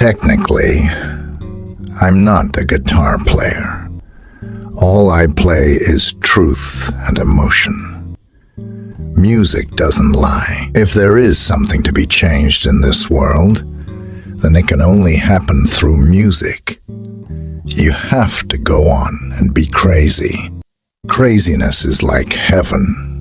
Technically, I'm not a guitar player. All I play is truth and emotion. Music doesn't lie. If there is something to be changed in this world, then it can only happen through music. You have to go on and be crazy. Craziness is like heaven.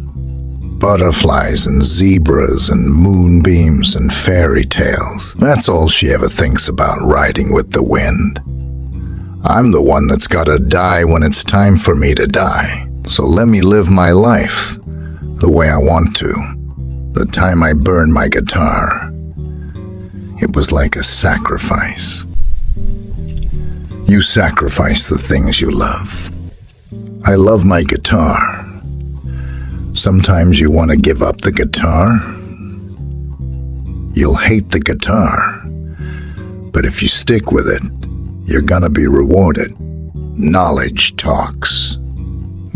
Butterflies and zebras and moonbeams and fairy tales. That's all she ever thinks about, riding with the wind. I'm the one that's gotta die when it's time for me to die. So let me live my life the way I want to. The time I burned my guitar, it was like a sacrifice. You sacrifice the things you love. I love my guitar. Sometimes you want to give up the guitar. You'll hate the guitar. But if you stick with it, you're gonna be rewarded. Knowledge talks.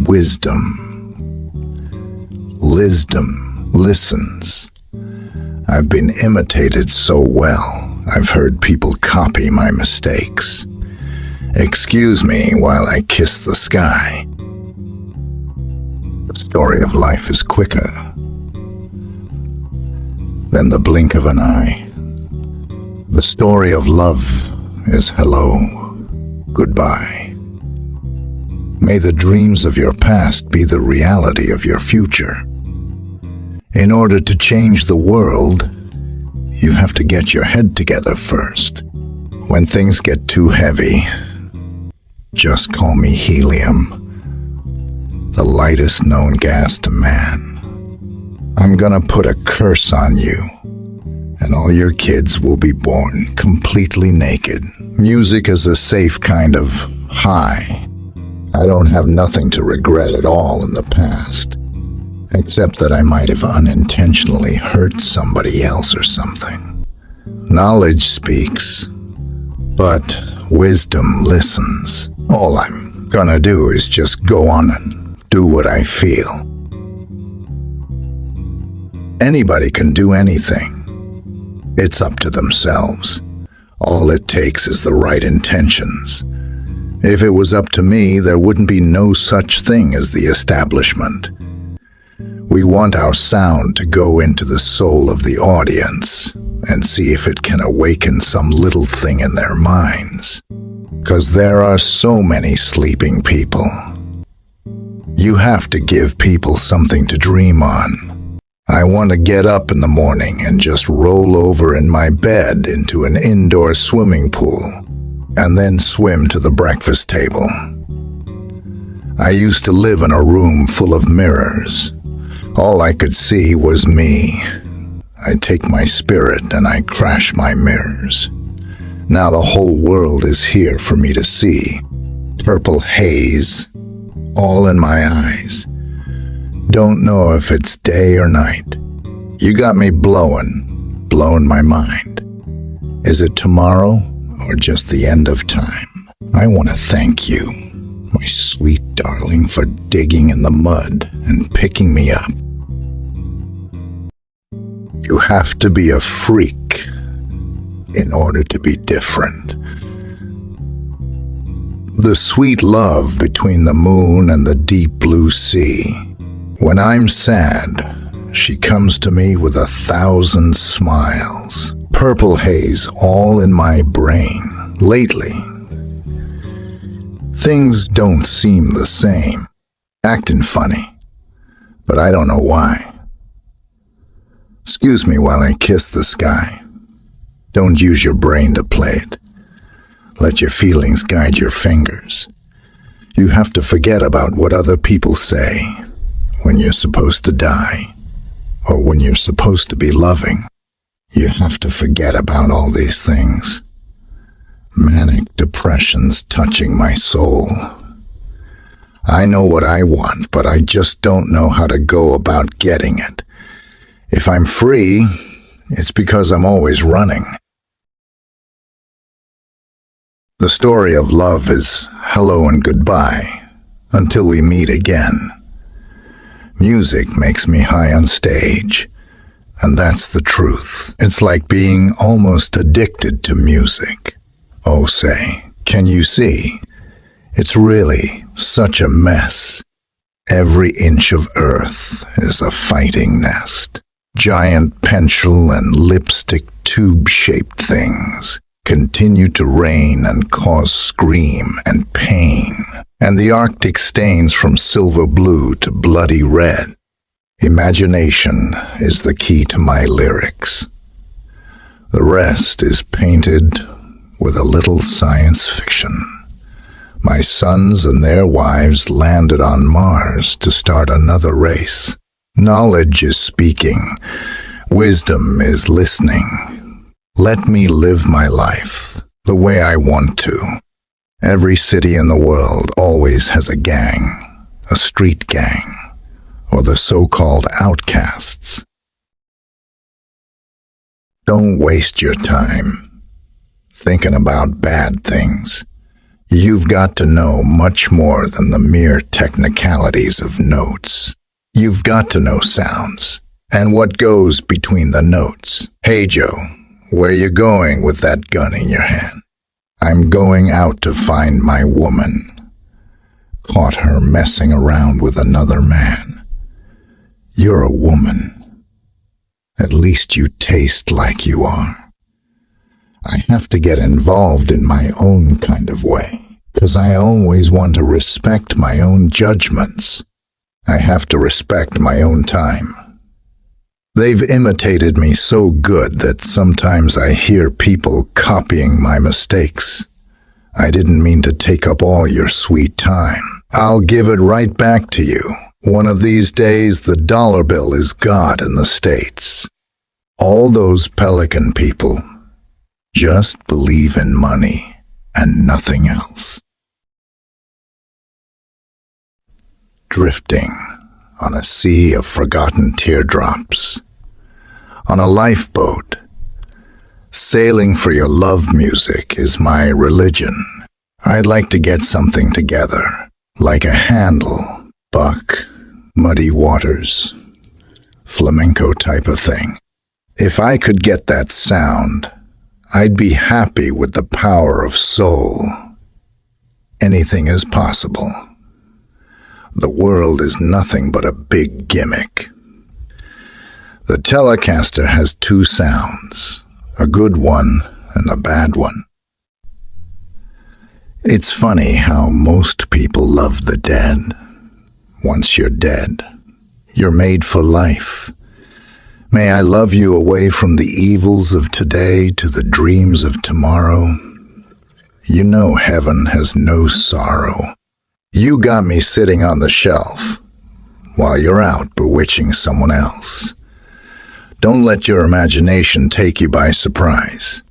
Wisdom listens. I've been imitated so well, I've heard people copy my mistakes. Excuse me while I kiss the sky. The story of life is quicker than the blink of an eye. The story of love is hello, goodbye. May the dreams of your past be the reality of your future. In order to change the world, you have to get your head together first. When things get too heavy, just call me helium, the lightest known gas to man. I'm gonna put a curse on you, and all your kids will be born completely naked. Music is a safe kind of high. I don't have nothing to regret at all in the past, except that I might have unintentionally hurt somebody else or something. Knowledge speaks, but wisdom listens. All I'm gonna do is just go on and do what I feel. Anybody can do anything. It's up to themselves. All it takes is the right intentions. If it was up to me, there wouldn't be no such thing as the establishment. We want our sound to go into the soul of the audience and see if it can awaken some little thing in their minds. 'Cause there are so many sleeping people. You have to give people something to dream on. I want to get up in the morning and just roll over in my bed into an indoor swimming pool and then swim to the breakfast table. I used to live in a room full of mirrors. All I could see was me. I take my spirit and I crash my mirrors. Now the whole world is here for me to see. Purple haze, all in my eyes. Don't know if it's day or night. You got me blowing my mind. Is it tomorrow or just the end of time? I want to thank you, my sweet darling, for digging in the mud and picking me up. You have to be a freak in order to be different. The sweet love between the moon and the deep blue sea. When I'm sad, she comes to me with 1,000 smiles. Purple haze all in my brain. Lately, things don't seem the same. Acting funny, but I don't know why. Excuse me while I kiss the sky. Don't use your brain to play it. Let your feelings guide your fingers. You have to forget about what other people say when you're supposed to die or when you're supposed to be loving. You have to forget about all these things. Manic depression's touching my soul. I know what I want, but I just don't know how to go about getting it. If I'm free, it's because I'm always running. The story of love is hello and goodbye until we meet again. Music makes me high on stage. And that's the truth. It's like being almost addicted to music. Oh, say, can you see? It's really such a mess. Every inch of earth is a fighting nest. Giant pencil and lipstick tube-shaped things continue to reign and cause scream and pain. And the Arctic stains from silver blue to bloody red. Imagination is the key to my lyrics. The rest is painted with a little science fiction. My sons and their wives landed on Mars to start another race. Knowledge is speaking. Wisdom is listening. Let me live my life the way I want to. Every city in the world always has a gang, a street gang, or the so-called outcasts. Don't waste your time thinking about bad things. You've got to know much more than the mere technicalities of notes. You've got to know sounds and what goes between the notes. Hey Joe, where you going with that gun in your hand? I'm going out to find my woman. Caught her messing around with another man. You're a woman. At least you taste like you are. I have to get involved in my own kind of way, 'cause I always want to respect my own judgments. I have to respect my own time. They've imitated me so good that sometimes I hear people copying my mistakes. I didn't mean to take up all your sweet time. I'll give it right back to you. One of these days, the dollar bill is God in the States. All those Pelican people just believe in money and nothing else. Drifting on a sea of forgotten teardrops, on a lifeboat, sailing for your love music is my religion. I'd like to get something together, like a handle, buck, muddy waters, flamenco type of thing. If I could get that sound, I'd be happy with the power of soul. Anything is possible. The world is nothing but a big gimmick. The Telecaster has two sounds, a good one and a bad one. It's funny how most people love the dead. Once you're dead, you're made for life. May I love you away from the evils of today to the dreams of tomorrow. You know heaven has no sorrow. You got me sitting on the shelf while you're out bewitching someone else. Don't let your imagination take you by surprise.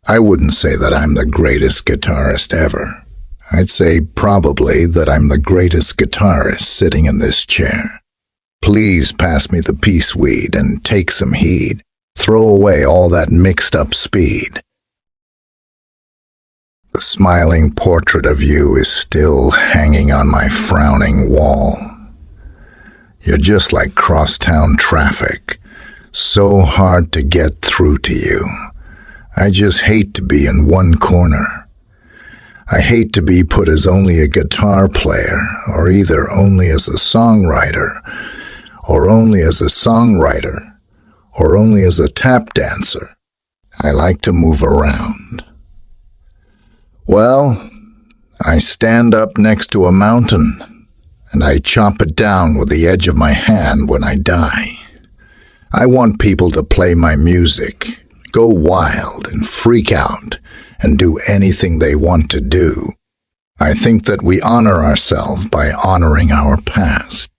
I wouldn't say that I'm the greatest guitarist ever. I'd say probably that I'm the greatest guitarist sitting in this chair. Please pass me the peace weed and take some heed. Throw away all that mixed up speed. The smiling portrait of you is still hanging on my frowning wall. You're just like crosstown traffic, so hard to get through to you. I just hate to be in one corner. I hate to be put as only a guitar player, or either only as a songwriter, or only as a songwriter, or only as a tap dancer. I like to move around. Well, I stand up next to a mountain, and I chop it down with the edge of my hand when I die. I want people to play my music, go wild and freak out, and do anything they want to do. I think that we honor ourselves by honoring our past.